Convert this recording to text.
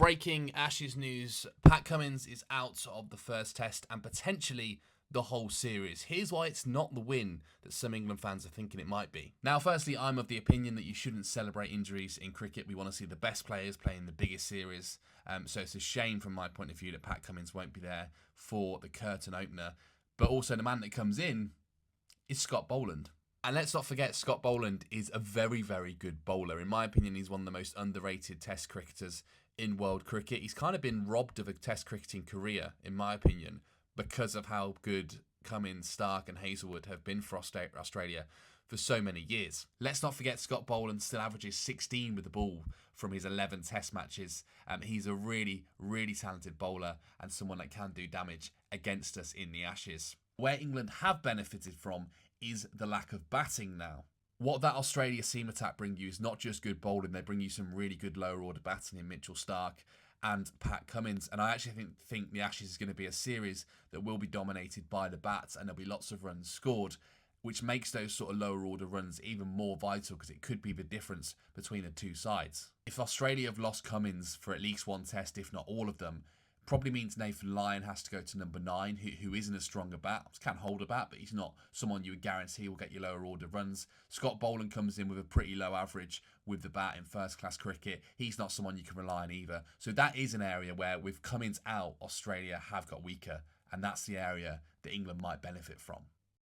Breaking Ashes news, Pat Cummins is out of the first test and potentially the whole series. Here's why it's not the win that some England fans are thinking it might be. Now, firstly, I'm of the opinion that you shouldn't celebrate injuries in cricket. We want to see the best players playing the biggest series. So it's a shame from my point of view that Pat Cummins won't be there for the curtain opener. But also the man that comes in is Scott Boland. And let's not forget, Scott Boland is a very, very good bowler. In my opinion, he's one of the most underrated test cricketers in world cricket. He's kind of been robbed of a test cricketing career, in my opinion, because of how good Cummins, Stark and Hazlewood have been for Australia for so many years. Let's not forget Scott Boland still averages 16 with the ball from his 11 test matches. He's a really, really talented bowler and someone that can do damage against us in the Ashes. Where England have benefited from is the lack of batting now. What that Australia seam attack bring you is not just good bowling, they bring you some really good lower order batting in Mitchell Stark and Pat Cummins. And I actually think the Ashes is going to be a series that will be dominated by the bats and there'll be lots of runs scored, which makes those sort of lower order runs even more vital because it could be the difference between the two sides. If Australia have lost Cummins for at least one test, if not all of them, probably means Nathan Lyon has to go to number 9, who isn't a stronger bat. Can hold a bat, but he's not someone you would guarantee will get you lower order runs. Scott Boland comes in with a pretty low average with the bat in first class cricket. He's not someone you can rely on either. So that is an area where with Cummins out, Australia have got weaker, and that's the area that England might benefit from.